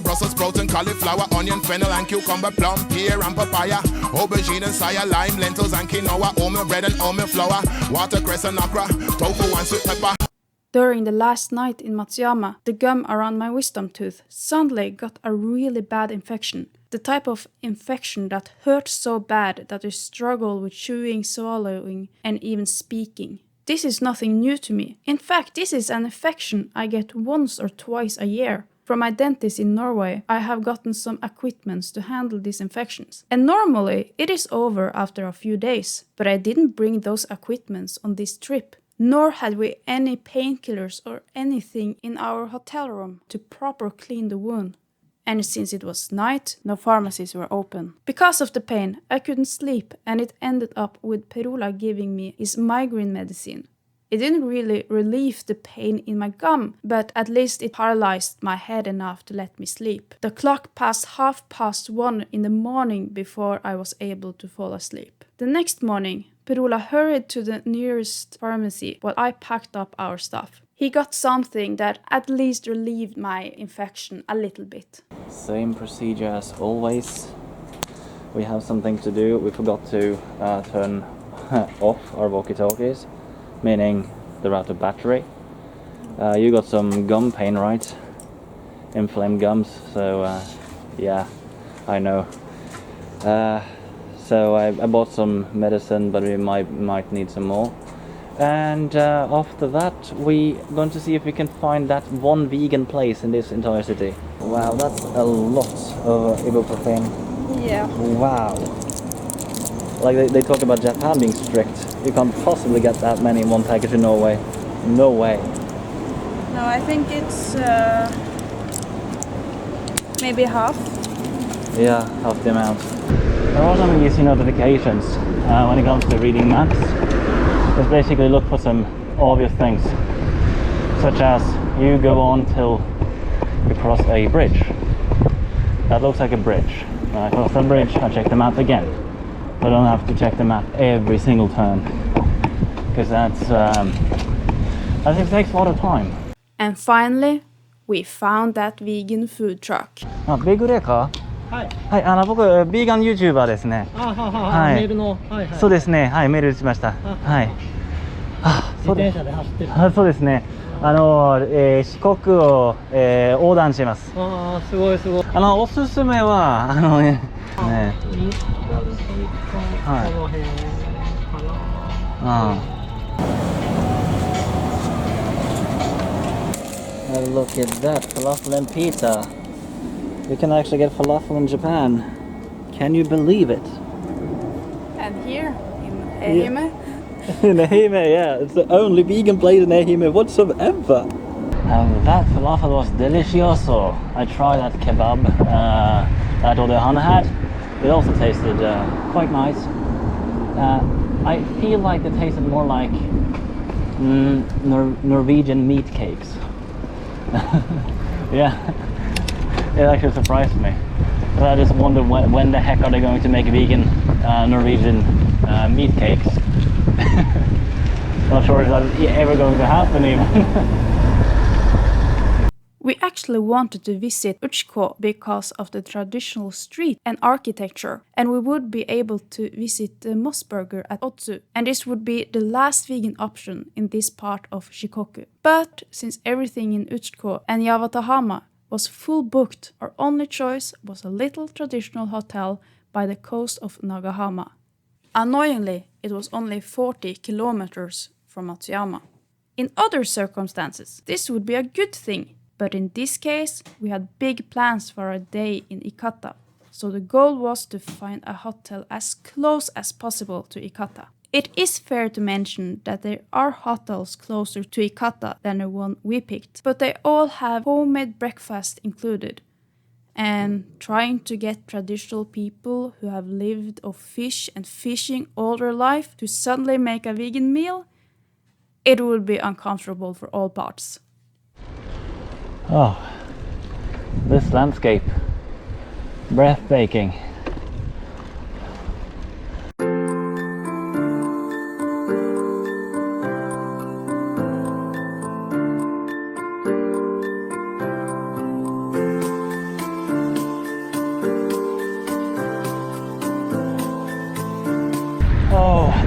Brussels sprouts and cauliflower, onion, fennel and cucumber, plum, pear and papaya, aubergine and saya, lime, lentils and quinoa, oatmeal bread and oatmeal flour, watercress and okra, tofu and sweet pepper. During the last night in Matsuyama, the gum around my wisdom tooth suddenly got a really bad infection. The type of infection that hurts so bad that you struggle with chewing, swallowing, and even speaking. This is nothing new to me. In fact, this is an infection I get once or twice a year. From my dentist in Norway, I have gotten some equipments to handle these infections. And normally, it is over after a few days. But I didn't bring those equipments on this trip. Nor had we any painkillers or anything in our hotel room to proper clean the wound. And since it was night, no pharmacies were open. Because of the pain, I couldn't sleep, and it ended up with Perula giving me his migraine medicine. It didn't really relieve the pain in my gum, but at least it paralyzed my head enough to let me sleep. The clock passed 1:30 in the morning before I was able to fall asleep. The next morning, Perula hurried to the nearest pharmacy while I packed up our stuff. He got something that at least relieved my infection a little bit. Same procedure as always. We have something to do. We forgot to turn off our walkie-talkies, meaning they're out of battery. You got some gum pain, right? Inflamed gums, so yeah, I know. So I bought some medicine, but we might need some more. And after that, we're going to see if we can find that one vegan place in this entire city. Wow, that's a lot of ibuprofen. Yeah. Wow. Like they talk about Japan being strict. You can't possibly get that many in one package in Norway. No way. No, I think it's maybe half. Yeah, half the amount. There are some easy notifications when it comes to reading maps. Just basically look for some obvious things, such as you go on till you cross a bridge. That looks like a bridge. When I cross the bridge, I check the map again. So I don't have to check the map every single turn, because that takes a lot of time. And finally, we found that vegan food truck. VegRecar? はい。はい、僕、ヴィーガン YouTuber ですね。はい。メールの、はいはい。そうですね、はい、メールしました。はい。自転車で走ってる。そうですね。四国を、横断します。ああ、すごいすごい。おすすめは、ね。はい。この辺かな。Look at that, falafel and pizza. We can actually get falafel in Japan. Can you believe it? And here in Ehime. In Ehime, yeah. It's the only vegan place in Ehime whatsoever. And that falafel was delicioso. I tried that kebab that Odehan had. It also tasted quite nice. I feel like it tasted more like Norwegian meat cakes. Yeah. It actually surprised me. But I just wonder when the heck are they going to make vegan Norwegian meat cakes. Not sure if that's ever going to happen even. We actually wanted to visit Utsjko because of the traditional street and architecture, and we would be able to visit the Mossburger at Otsu, and this would be the last vegan option in this part of Shikoku. But since everything in Utsjko and Yavatahama was full booked, our only choice was a little traditional hotel by the coast of Nagahama. Annoyingly, it was only 40 kilometers from Matsuyama. In other circumstances, this would be a good thing, but in this case, we had big plans for a day in Ikata, so the goal was to find a hotel as close as possible to Ikata. It is fair to mention that there are hotels closer to Ikata than the one we picked, but they all have homemade breakfast included. And trying to get traditional people who have lived off fish and fishing all their life to suddenly make a vegan meal, it would be uncomfortable for all parts. Oh, this landscape, breathtaking.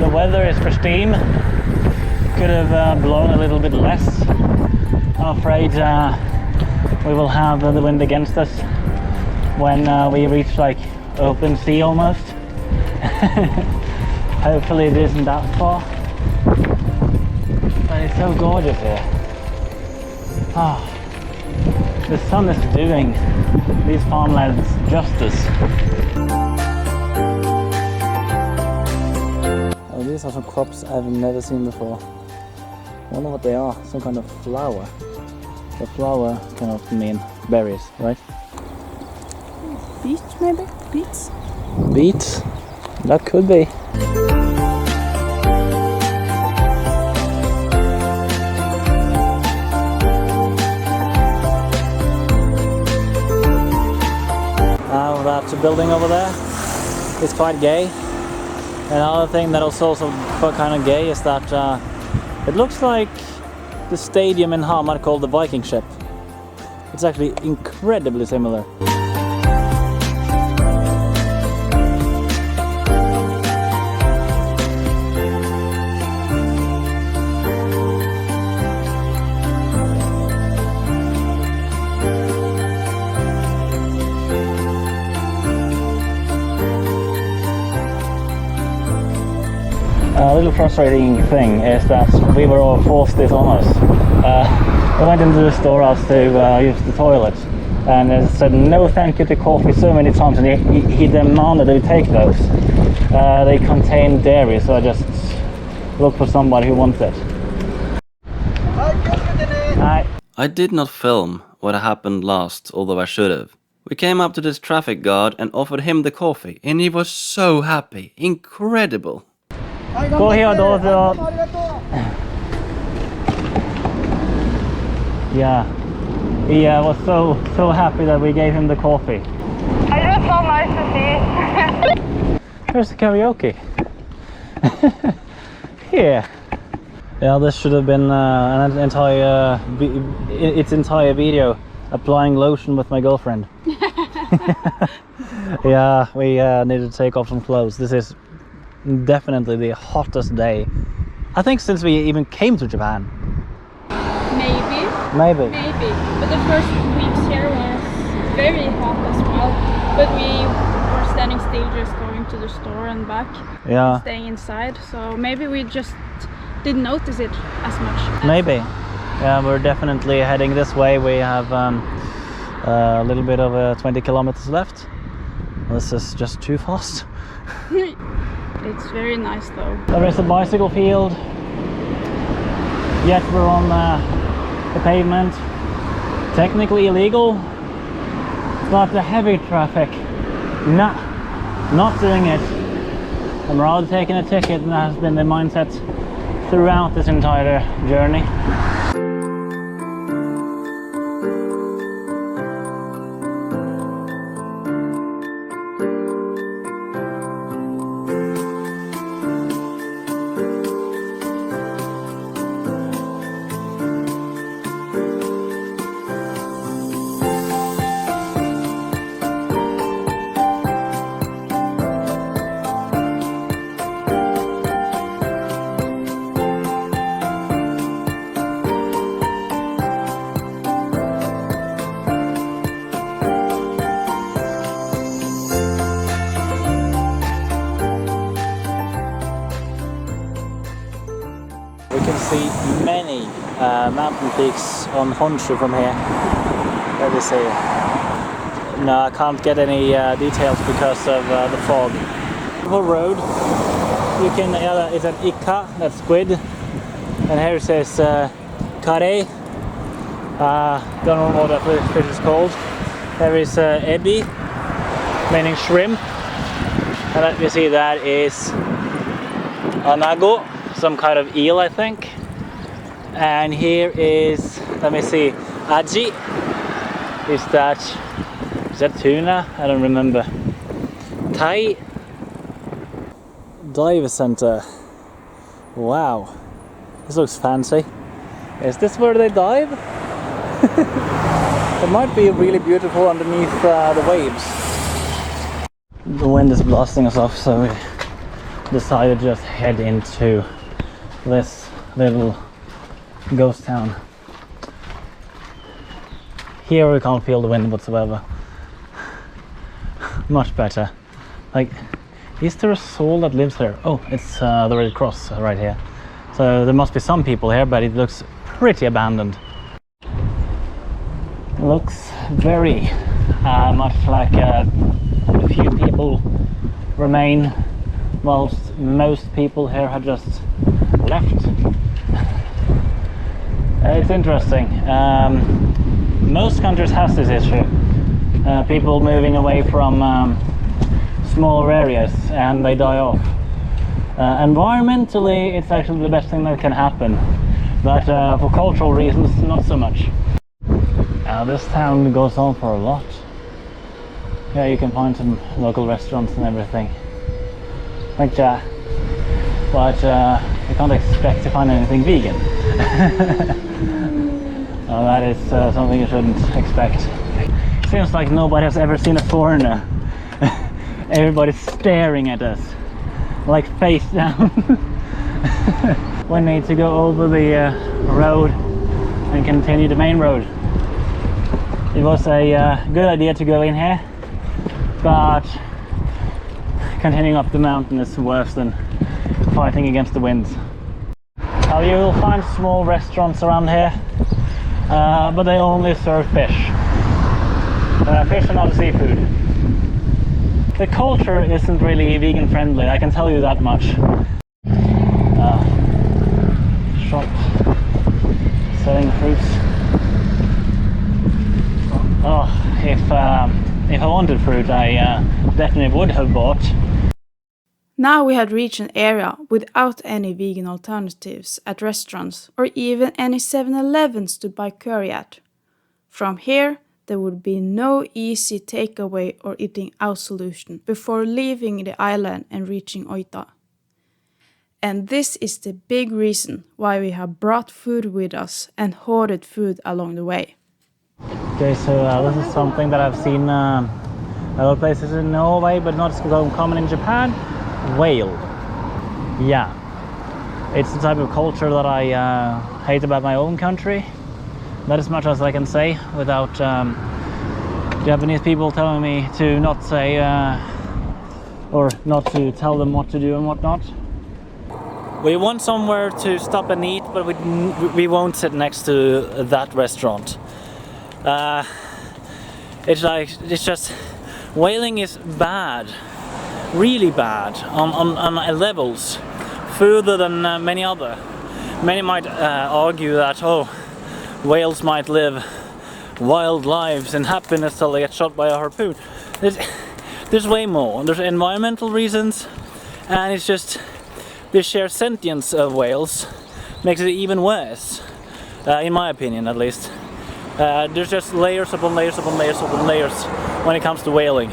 The weather is pristine. Could have blown a little bit less. I'm afraid we will have the wind against us when we reach like open sea almost. Hopefully it isn't that far. But it's so gorgeous here. Ah, the sun is doing these farmlands justice. Oh, these are some crops I've never seen before. I wonder what they are. Some kind of flower. The flower can often mean berries, right? Beets maybe? Beets? Beets? That could be. That building over there is quite gay. Another thing that is also quite kind of gay is that it looks like the stadium in Hamar called the Viking ship. It's actually incredibly similar. A little frustrating thing is that we were all forced this on us. We went into the storehouse to use the toilet and said no thank you to coffee so many times, and he demanded we take those. They contain dairy, so I just looked for somebody who wanted it. I did not film what happened last, although I should have. We came up to this traffic guard and offered him the coffee, and he was so happy. Incredible. Go here, dozo. Yeah, he was so happy that we gave him the coffee. It was so nice to see. Here's the karaoke. Here. Yeah, this should have been an entire its entire video applying lotion with my girlfriend. Yeah, we need to take off some clothes. This is definitely the hottest day, I think, since we even came to Japan. Maybe. But the first weeks here was very hot as well. But we were standing still, just going to the store and back. Yeah. Staying inside. So maybe we just didn't notice it as much. Maybe. Yeah, we're definitely heading this way. We have a little bit of 20 kilometers left. This is just too fast. It's very nice though. There is a bicycle field. Yet we're on the pavement. Technically illegal, but the heavy traffic, not doing it. I'm rather taking a ticket, and that has been the mindset throughout this entire journey. We can see many mountain peaks on Honshu from here. Let me see. No, I can't get any details because of the fog. Beautiful road. You can, it's an Ika, that's squid. And here it says Kare. Don't know what that fish is called. There is Ebi, meaning shrimp. And let me see, that is Anago, some kind of eel, I think. And here is, let me see, Aji. Is that tuna? I don't remember. Thai dive center. Wow, this looks fancy. Is this where they dive? It might be really beautiful underneath the waves. The wind is blasting us off, so we decided to just head into this little ghost town. Here we can't feel the wind whatsoever. Much better. Like, is there a soul that lives here? Oh, it's the Red Cross right here. So there must be some people here, but it looks pretty abandoned. Looks very much like a few people remain, whilst most people here have just left. It's interesting. Most countries has this issue. People moving away from smaller areas and they die off. Environmentally, it's actually the best thing that can happen, but for cultural reasons, not so much. This town goes on for a lot. Yeah, you can find some local restaurants and everything. But you can't expect to find anything vegan. That is something you shouldn't expect. Seems like nobody has ever seen a foreigner. Everybody's staring at us, like face down. We need to go over the road and continue the main road. It was a good idea to go in here, but continuing up the mountain is worse than fighting against the winds. You will find small restaurants around here, but they only serve fish. Fish and not seafood. The culture isn't really vegan friendly, I can tell you that much. Shop selling fruits. Oh, if I wanted fruit, I definitely would have bought. Now we had reached an area without any vegan alternatives at restaurants or even any 7-Elevens to buy curry at. From here, there would be no easy takeaway or eating out solution before leaving the island and reaching Oita. And this is the big reason why we have brought food with us and hoarded food along the way. Okay, so this is something that I've seen other places in Norway, but not so common in Japan. Whale. Yeah, it's the type of culture that I hate about my own country. That is much as I can say without Japanese people telling me to not say or not to tell them what to do and what not. We want somewhere to stop and eat, but we won't sit next to that restaurant. It's just whaling is bad. Really bad on levels, further than many other. Many might argue that whales might live wild lives and happiness till they get shot by a harpoon. There's way more. There's environmental reasons, and it's just the sheer sentience of whales makes it even worse, in my opinion at least. There's just layers upon layers upon layers upon layers when it comes to whaling.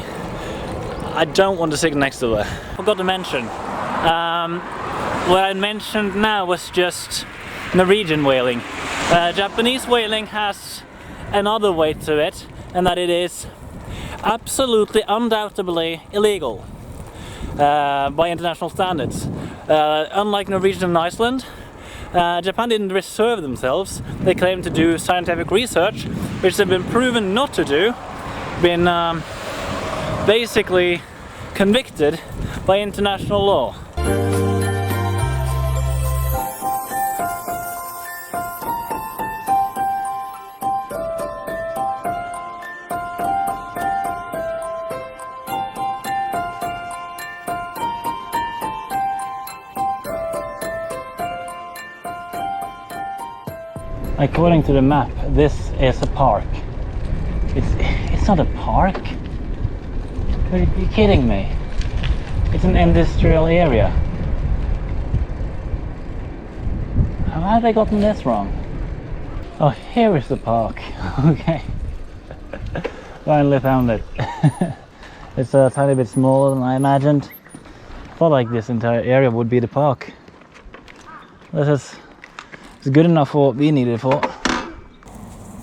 I don't want to sit next to her. I forgot to mention. What I mentioned now was just Norwegian whaling. Japanese whaling has another way to it, and that it is absolutely, undoubtedly illegal by international standards. Unlike Norwegian and Iceland, Japan didn't reserve themselves. They claimed to do scientific research, which they've been proven not to do. Been basically convicted by international law. According to the map, this is a park. It's not a park. Are you kidding me? It's an industrial area. How have they gotten this wrong? Oh, here is the park. Okay. Finally found it. It's a tiny bit smaller than I imagined. Thought like this entire area would be the park. This is it's good enough for what we needed it for.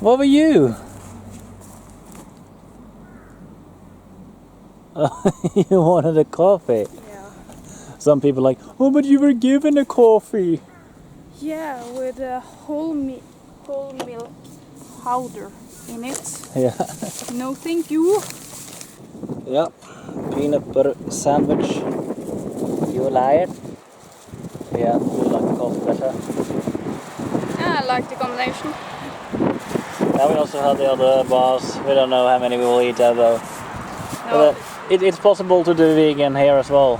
What were you? You wanted a coffee? Yeah. Some people are like, oh, but you were given a coffee. Yeah, with a whole milk powder in it. Yeah. No, thank you. Yeah. Peanut butter sandwich. You like it? Yeah, you like the coffee better. Yeah, I like the combination. Now we also have the other bars. We don't know how many we will eat there though. No. But, it's possible to do vegan here as well.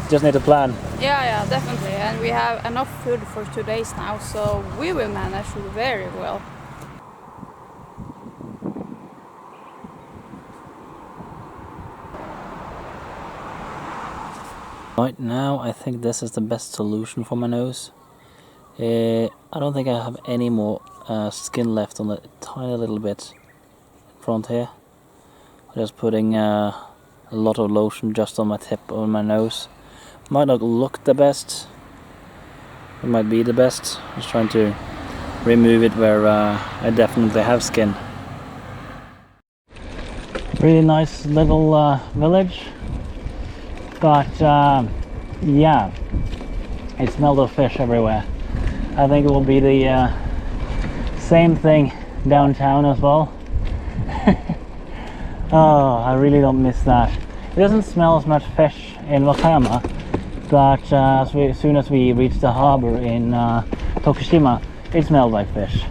Just need to plan. Yeah, definitely. And we have enough food for 2 days now, so we will manage very well. Right now, I think this is the best solution for my nose. I don't think I have any more skin left on the tiny little bit in front here. I'm just putting a lot of lotion just on my tip of my nose. Might not look the best. It might be the best. Just trying to remove it where I definitely have skin. Really nice little village. But yeah, it smelled of fish everywhere. I think it will be the same thing downtown as well. Oh, I really don't miss that. It doesn't smell as much fish in Matsuyama, but as soon as we reached the harbor in Tokushima, it smelled like fish.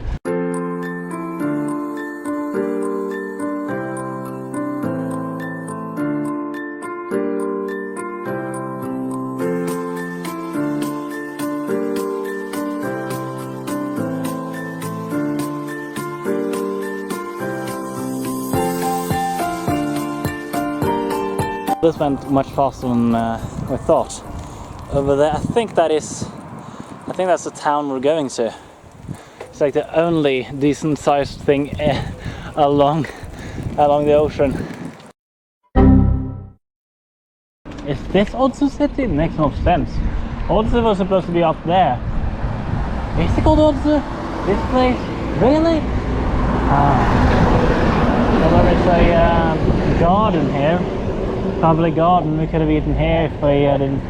This went much faster than we thought. Over there, I think that's the town we're going to. It's like the only decent-sized thing along the ocean. Is this Otsu City? It makes no sense. Otsu was supposed to be up there. Is it called Otsu? This place? Really? Well, there is a garden here. Public garden. We could have eaten here if we didn't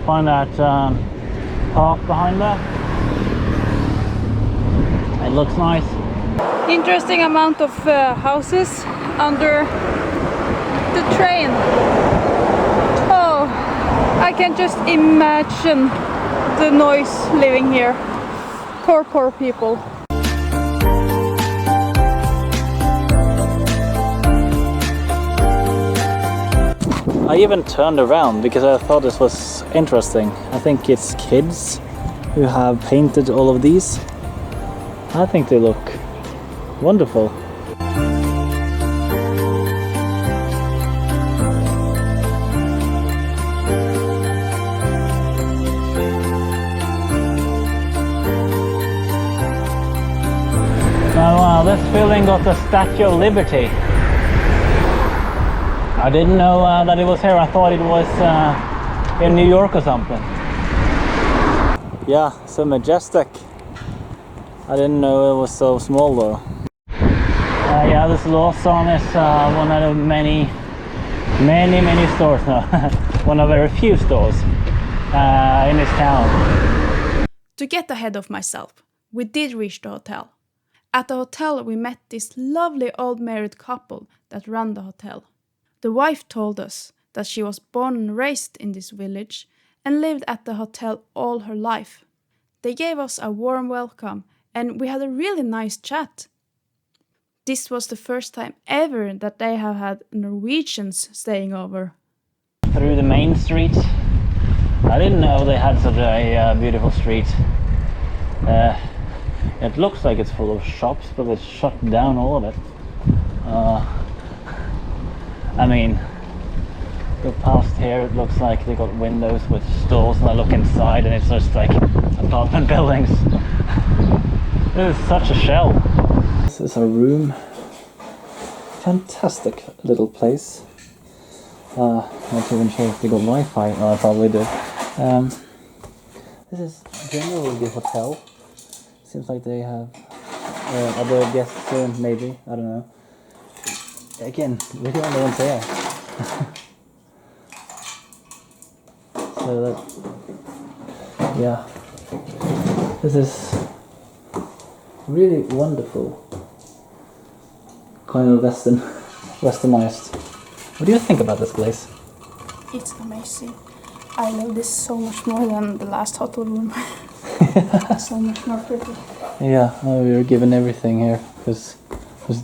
find that park behind there. It looks nice. Interesting amount of houses under the train. Oh, I can just imagine the noise living here. Poor people. I even turned around because I thought this was interesting. I think it's kids who have painted all of these. I think they look wonderful. Now this building got the Statue of Liberty. I didn't know that it was here. I thought it was in New York or something. Yeah, so majestic. I didn't know it was so small though. Yeah, this Lawson is one of the many stores now. One of very few stores in this town. To get ahead of myself, we did reach the hotel. At the hotel we met this lovely old married couple that ran the hotel. The wife told us that she was born and raised in this village and lived at the hotel all her life. They gave us a warm welcome and we had a really nice chat. This was the first time ever that they have had Norwegians staying over. Through the main street. I didn't know they had such a beautiful street. It looks like it's full of shops, but it's shut down, all of it. I mean, go past here, it looks like they got windows with stores, and I look inside and it's just like apartment buildings. This is such a shell. This is a room. Fantastic little place. Not even sure if they got Wi-Fi. Oh, I probably do. This is generally the hotel. Seems like they have other guests soon, maybe. I don't know. Again, we're the only ones here. So that, yeah, this is really wonderful. Kind of westernized. What do you think about this place? It's amazing. I love this so much more than the last hotel room. So much more pretty. Yeah, we were given everything here because there's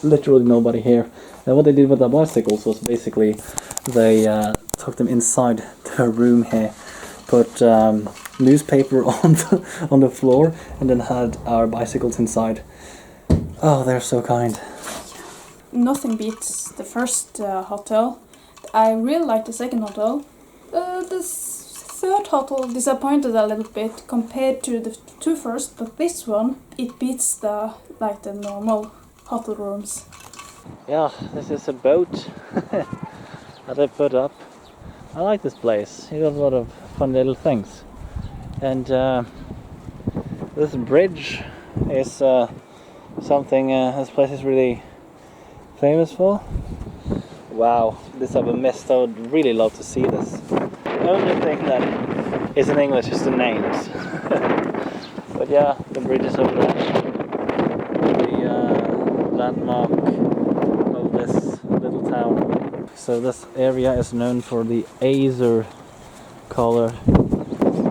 literally nobody here. And what they did with the bicycles was basically they took them inside the room here, put newspaper on the floor, and then had our bicycles inside. Oh, they're so kind. Nothing beats the first hotel. I really like the second hotel. The third hotel disappointed a little bit compared to the two first, but this one, it beats the normal hotel rooms. Yeah, this is a boat that I put up. I like this place. It does a lot of fun little things. And this bridge is something this place is really famous for. Wow, this I've missed. I would really love to see this. The only thing that is in English is the names. But yeah, the bridge is over there. The landmark of this little town. So this area is known for the azure color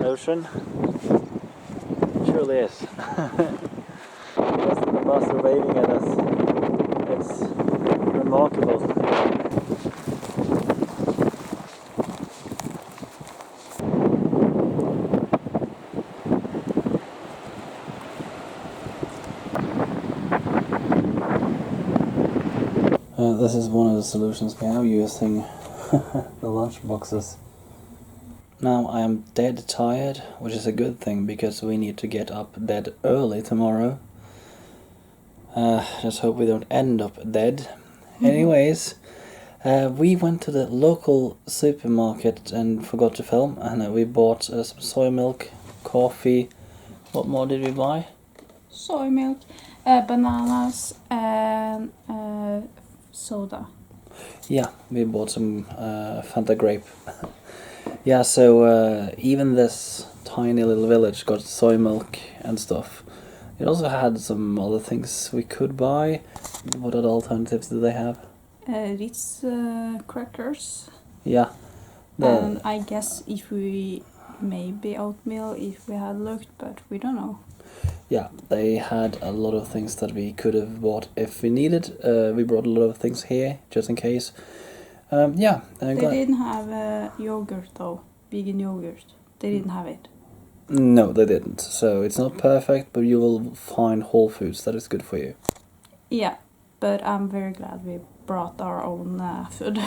ocean. It truly is. The bus are waving at us. It's remarkable. This is one of the solutions we have using the lunch boxes. Now I am dead tired, which is a good thing because we need to get up dead early tomorrow. Just hope we don't end up dead. Anyways, we went to the local supermarket and forgot to film, and we bought some soy milk, coffee. What more did we buy? Soy milk, bananas, and soda. Yeah, we bought some Fanta grape. Yeah, so even this tiny little village got soy milk and stuff. It also had some other things we could buy. What other alternatives do they have? Ritz crackers. Yeah. And I guess if we maybe oatmeal if we had looked, but we don't know. Yeah, they had a lot of things that we could have bought if we needed. We brought a lot of things here just in case. Yeah. They didn't have yogurt though, vegan yogurt. They didn't have it. No, they didn't. So it's not perfect, but you will find whole foods that is good for you. Yeah, but I'm very glad we brought our own food.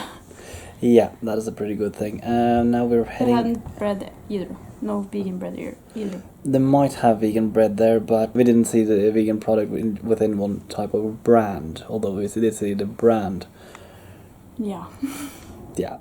Yeah, that is a pretty good thing. Now we're heading... They hadn't bread either. No vegan bread either. They might have vegan bread there, but we didn't see the vegan product within one type of brand, although we did see the brand. Yeah. Yeah.